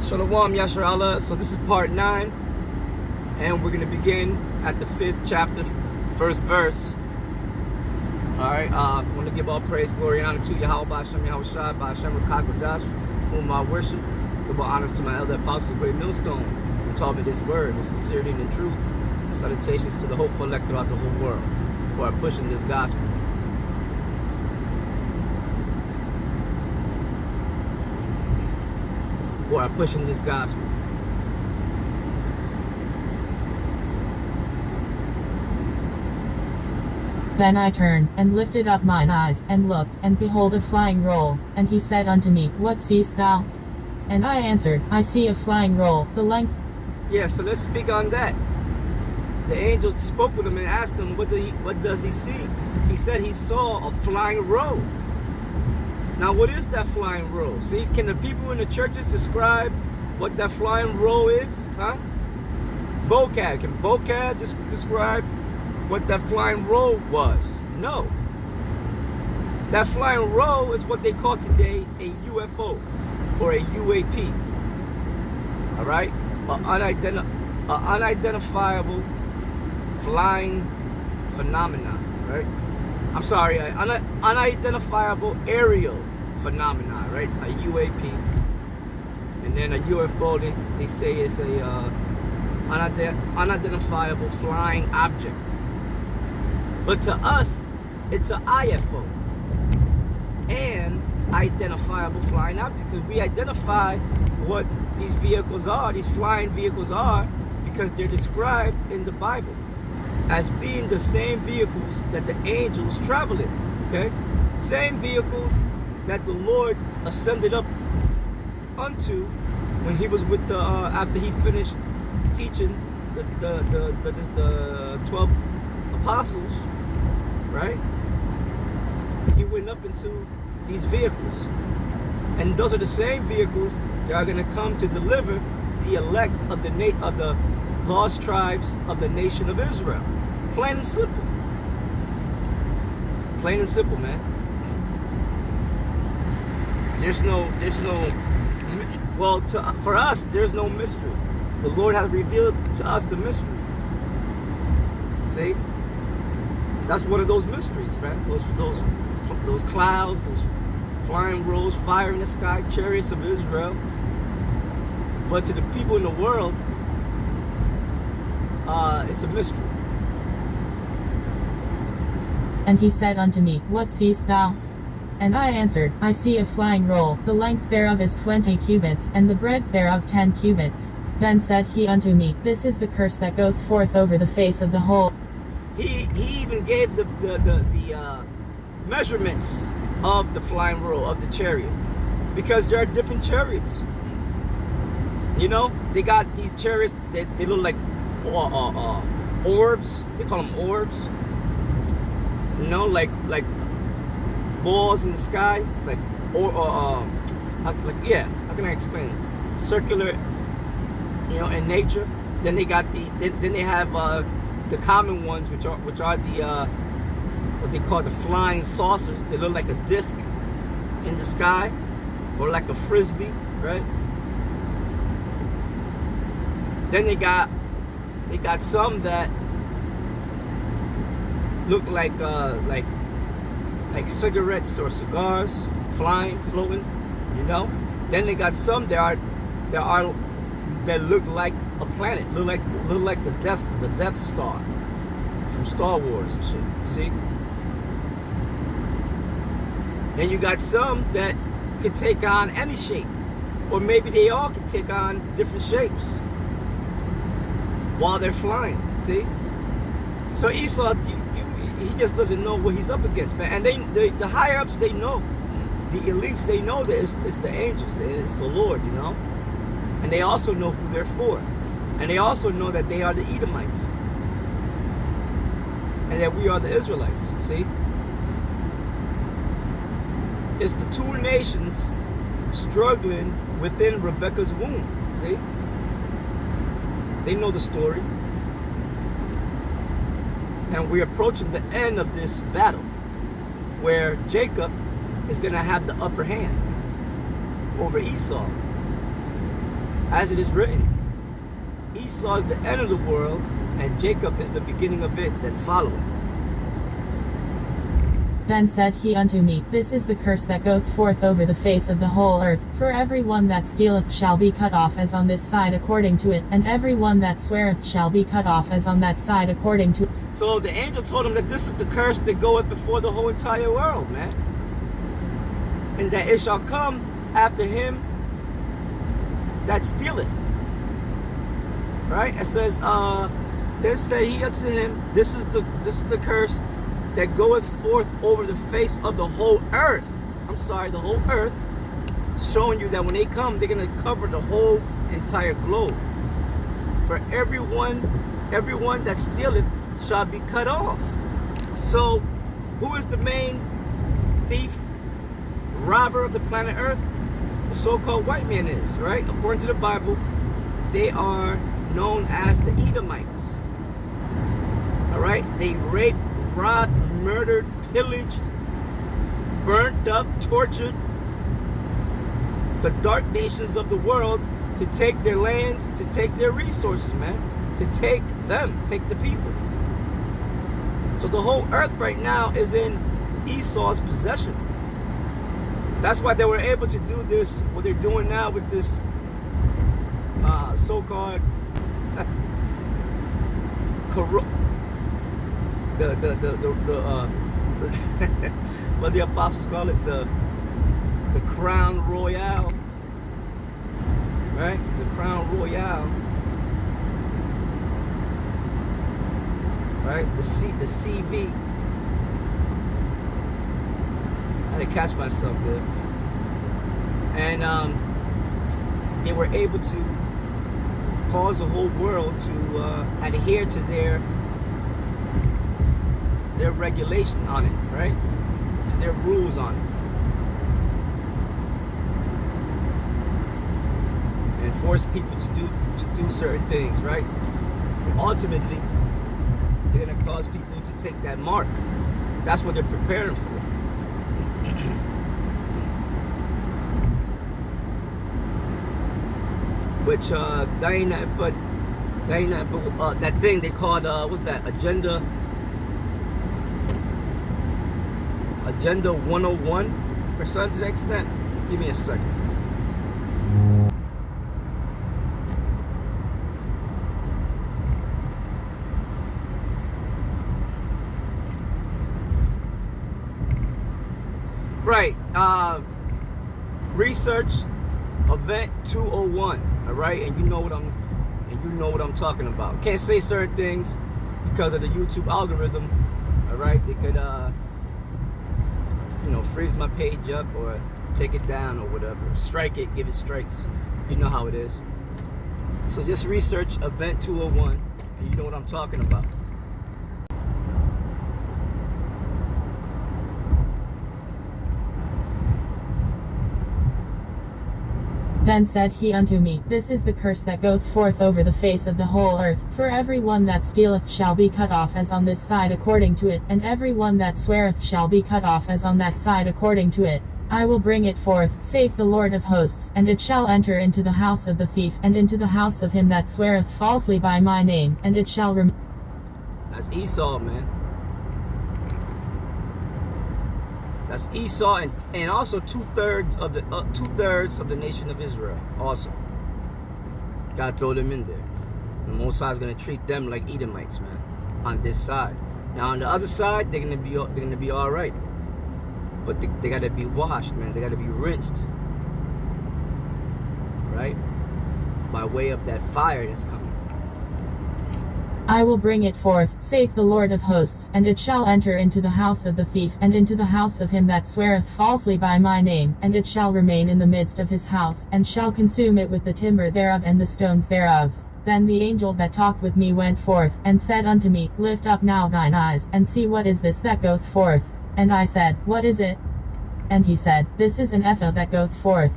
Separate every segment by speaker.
Speaker 1: Shalom, Yashar Allah. So this is part 9, and we're going to begin at the 5th chapter, first verse. Alright, I want to give all praise, glory, and honor to Yahweh, Ba'ashem, Yahweh Shai, Ba'ashem, Rakak, whom I worship. Give all honors to my elder apostle, the great millstone, who taught me this word, the sincerity and the truth. Salutations to the hopeful elect throughout the whole world, who are pushing this gospel. Who are pushing this gospel.
Speaker 2: Then I turned, and lifted up mine eyes, and looked, and behold a flying roll. And he said unto me, What seest thou? And I answered, I see a flying roll, the length.
Speaker 1: Yeah, so let's speak on that. The angel spoke with him and asked him, what does he see? He said he saw a flying roll. Now, what is that flying roll? See, can the people in the churches describe what that flying roll is? Huh? Vocab. Can vocab describe what that flying roll was? No. That flying roll is what they call today a UFO or a UAP. All right? An unidentifiable flying phenomenon, right? I'm sorry, an unidentifiable aerial phenomenon, right? A UAP. And then a UFO, they say it's a unidentifiable flying object. But to us, it's an IFO, an identifiable flying object, because we identify what these vehicles are, these flying vehicles are, because they're described in the Bible as being the same vehicles that the angels travel in, okay? Same vehicles that the Lord ascended up unto when he was with the, after he finished teaching the 12 apostles, right? He went up into these vehicles. And those are the same vehicles that are gonna come to deliver the elect of the lost tribes of the nation of Israel. Plain and simple. Plain and simple, man. For us, there's no mystery. The Lord has revealed to us the mystery. See? That's one of those mysteries, man. Those clouds, those flying rolls, fire in the sky, chariots of Israel. But to the people in the world, it's a mystery.
Speaker 2: And he said unto me, What seest thou? And I answered, I see a flying roll, the length thereof is 20 cubits, and the breadth thereof 10 cubits. Then said he unto me, This is the curse that goeth forth over the face of the whole.
Speaker 1: He even gave the measurements of the flying roll, of the chariot, because there are different chariots. You know, they got these chariots that they look like orbs. They call them orbs. You know, like balls in the sky, yeah. How can I explain it? Circular, you know, in nature. Then they got then they have the common ones, which are the what they call the flying saucers. They look like a disc in the sky, or like a frisbee, right? Then they got some that look like cigarettes or cigars, flying, floating, you know. Then they got some that look like a planet, look like the Death Star from Star Wars and shit. See? Then you got some that could take on any shape, or maybe they all could take on different shapes while they're flying. See? So Esau, he just doesn't know what he's up against, man. And the higher ups, they know, the elites, they know that it's the angels, it's the Lord, you know. And they also know who they're for, and they also know that they are the Edomites, and that we are the Israelites. See, it's the two nations struggling within Rebekah's womb. See, they know the story. And we're approaching the end of this battle, where Jacob is going to have the upper hand over Esau. as it is written, Esau is the end of the world, and Jacob is the beginning of it that followeth.
Speaker 2: Then said he unto me, This is the curse that goeth forth over the face of the whole earth. For every one that stealeth shall be cut off as on this side according to it, and every one that sweareth shall be cut off as on that side according to it.
Speaker 1: So the angel told him that this is the curse that goeth before the whole entire world, man. And that it shall come after him that stealeth. Right? It says, then said he unto him, This is the curse that goeth forth over the face of the whole earth. I'm sorry, the whole earth. Showing you that when they come, they're going to cover the whole entire globe. For everyone that stealeth shall be cut off. So, who is the main thief, robber of the planet Earth? The so-called white man is, right? According to the Bible, they are known as the Edomites. All right? They raped, robbed, murdered, pillaged, burnt up, tortured the dark nations of the world to take their lands, to take their resources, man. To take them, take the people. So the whole earth right now is in Esau's possession. That's why they were able to do this, what they're doing now with this so-called what the apostles call it, the crown royale, right? The crown royale, right? The CV. I had to catch myself there, and they were able to cause the whole world to adhere to their regulation on it, right? To their rules on it. And force people to do certain things, right? And ultimately, they're gonna cause people to take that mark. That's what they're preparing for. Which that ain't nothing but that thing they called what's that, Agenda 101 or something to that extent. Give me a second. Right, research event 201. All right, and you know what I'm talking about. Can't say certain things because of the YouTube algorithm. All right, they could freeze my page up or take it down or whatever, strike it, give it strikes. You know how it is. So just research event 201 and you know what I'm talking about.
Speaker 2: Then said he unto me, This is the curse that goeth forth over the face of the whole earth. For every one that stealeth shall be cut off as on this side according to it, and every one that sweareth shall be cut off as on that side according to it. I will bring it forth, saith the Lord of hosts, and it shall enter into the house of the thief, and into the house of him that sweareth falsely by my name, and it shall
Speaker 1: That's Esau, man. That's Esau, and also two-thirds of the nation of Israel. Also, gotta throw them in there. The Most High is gonna treat them like Edomites, man. On this side. Now on the other side, they're gonna be all right, but they gotta be washed, man. They gotta be rinsed, right? By way of that fire that's coming.
Speaker 2: I will bring it forth, saith the Lord of hosts, and it shall enter into the house of the thief, and into the house of him that sweareth falsely by my name, and it shall remain in the midst of his house, and shall consume it with the timber thereof and the stones thereof. Then the angel that talked with me went forth, and said unto me, Lift up now thine eyes, and see what is this that goeth forth. And I said, What is it? And he said, This is an ephah that goeth forth.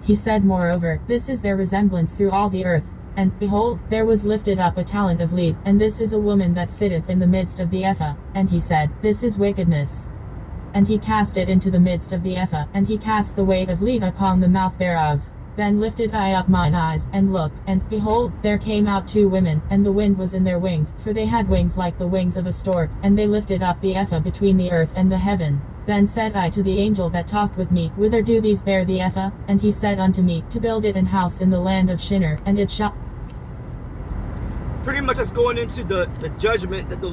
Speaker 2: He said moreover, This is their resemblance through all the earth. And, behold, there was lifted up a talent of lead, and this is a woman that sitteth in the midst of the ephah. And he said, This is wickedness. And he cast it into the midst of the ephah, and he cast the weight of lead upon the mouth thereof. Then lifted I up mine eyes, and looked, and, behold, there came out 2 women, and the wind was in their wings, for they had wings like the wings of a stork, and they lifted up the ephah between the earth and the heaven. Then said I to the angel that talked with me, Whither do these bear the ephah? And he said unto me, To build it an house in the land of Shinar, and it shall...
Speaker 1: Pretty much it's going into the judgment that the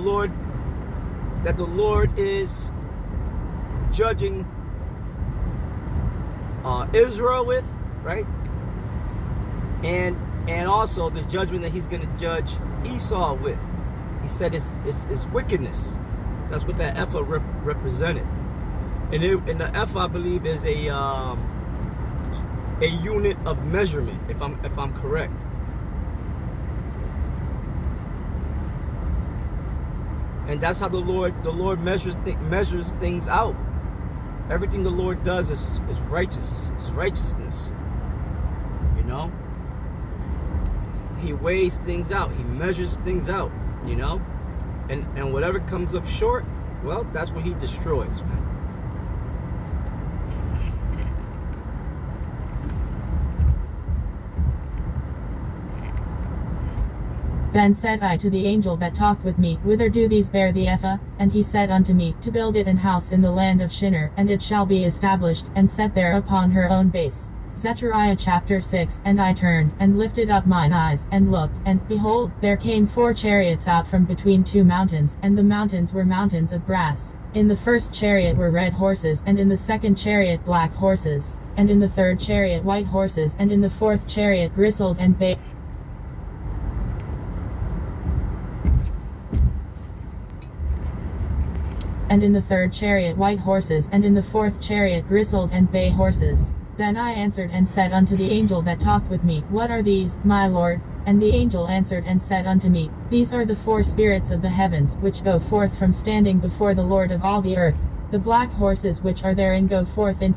Speaker 1: Lord is judging Israel with, right? And also the judgment that he's going to judge Esau with. He said it's wickedness. That's what that ephah represented. And the ephah, I believe, is a unit of measurement, if I'm correct. And that's how the Lord measures things out. Everything the Lord does is righteous. It's righteousness. You know? He weighs things out. He measures things out, you know? And whatever comes up short, well, that's what he destroys, man.
Speaker 2: Then said I to the angel that talked with me, Whither do these bear the ephah? And he said unto me, To build it an house in the land of Shinar, and it shall be established, and set there upon her own base. Zechariah Chapter 6. And I turned, and lifted up mine eyes, and looked, and, behold, there came 4 chariots out from between 2 mountains, and the mountains were mountains of brass. In the first chariot were red horses, and in the second chariot black horses, and in the third chariot white horses, and in the fourth chariot grisled and bay. And in the third chariot white horses, and in the fourth chariot grisled and bay horses. Then I answered and said unto the angel that talked with me, What are these, my Lord? And the angel answered and said unto me, These are the 4 spirits of the heavens, which go forth from standing before the Lord of all the earth. The black horses which are therein go forth in...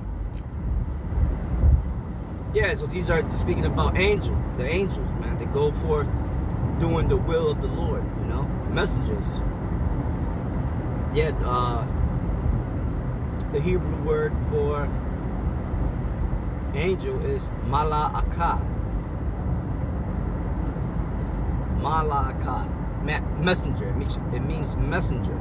Speaker 1: Yeah, so these are speaking about the angels, man. They go forth doing the will of the Lord, you know, messengers. Yeah, the Hebrew word for angel is mala'akah. Mala'akah, messenger. It means messenger.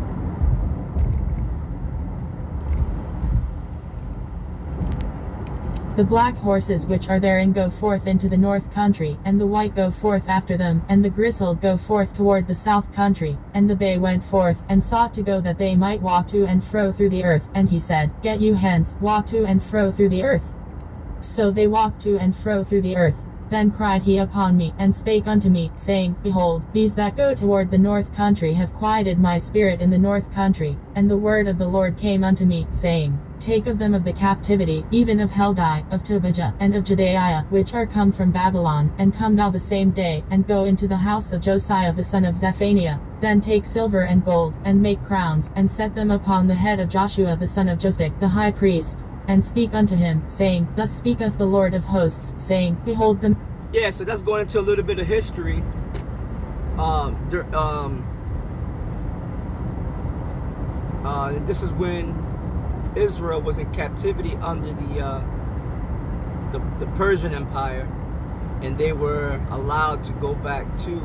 Speaker 2: The black horses which are therein go forth into the north country, and the white go forth after them, and the grisled go forth toward the south country. And the bay went forth, and sought to go that they might walk to and fro through the earth. And he said, Get you hence, walk to and fro through the earth. So they walked to and fro through the earth. Then cried he upon me, and spake unto me, saying, Behold, these that go toward the north country have quieted my spirit in the north country. And the word of the Lord came unto me, saying, Take of them of the captivity, even of Helgai, of Tobijah, and of Jedaiah, which are come from Babylon, and come thou the same day, and go into the house of Josiah the son of Zephaniah. Then take silver and gold, and make crowns, and set them upon the head of Joshua the son of Josedek the high priest. And speak unto him, saying, Thus speaketh the Lord of hosts, saying, Behold them.
Speaker 1: Yeah, so that's going into a little bit of history. This is when Israel was in captivity under the Persian Empire, and they were allowed to go back to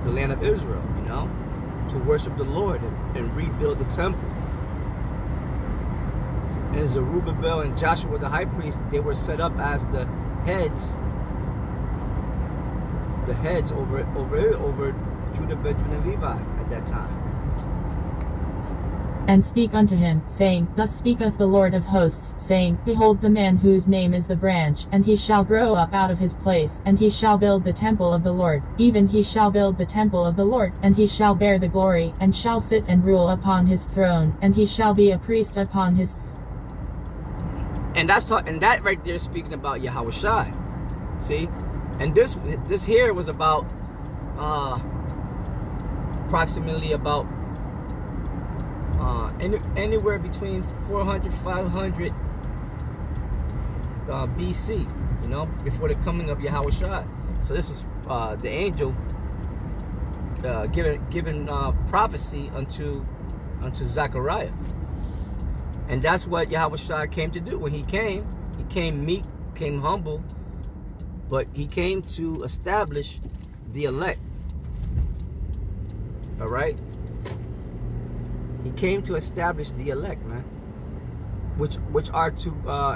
Speaker 1: the land of Israel, you know, to worship the Lord and rebuild the temple. And Zerubbabel and Joshua the high priest, they were set up as the heads over Judah, Benjamin, and Levi at that time.
Speaker 2: And speak unto him, saying, Thus speaketh the Lord of hosts, saying, Behold the man whose name is the branch, and he shall grow up out of his place, and he shall build the temple of the Lord, even he shall build the temple of the Lord, and he shall bear the glory, and shall sit and rule upon his throne, and he shall be a priest upon his...
Speaker 1: And that right there is speaking about Yahushua. See? And this here was about approximately about anywhere between 400, 500 BC, you know, before the coming of Yahushua. So this is the angel giving prophecy unto Zechariah. And that's what Yahushua came to do. When he came, He came meek, came humble, but he came to establish the elect. All right? He came to establish the elect, man. Which are to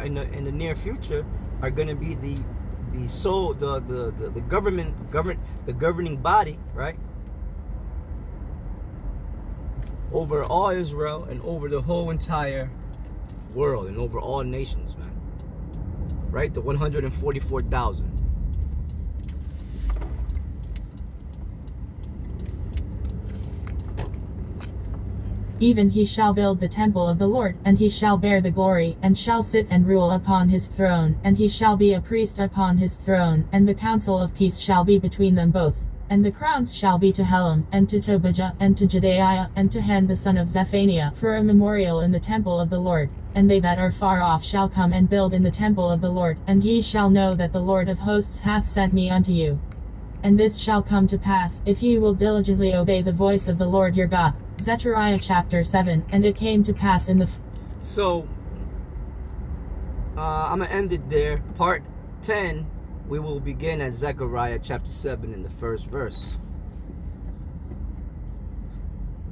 Speaker 1: in the near future are going to be the governing body, right? Over all Israel and over the whole entire world and over all nations, man. Right? The 144,000.
Speaker 2: Even he shall build the temple of the Lord, and he shall bear the glory, and shall sit and rule upon his throne, and he shall be a priest upon his throne, and the counsel of peace shall be between them both. And the crowns shall be to Helam, and to Tobijah, and to Jedaiah, and to Han the son of Zephaniah, for a memorial in the temple of the Lord. And they that are far off shall come and build in the temple of the Lord, and ye shall know that the Lord of hosts hath sent me unto you. And this shall come to pass, if ye will diligently obey the voice of the Lord your God. Zechariah Chapter 7. And it came to pass in the...
Speaker 1: So, I'm going to end it there. Part 10, we will begin at Zechariah Chapter 7 in the first verse.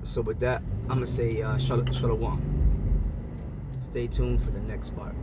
Speaker 1: So with that, I'm going to say shalom. Stay tuned for the next part.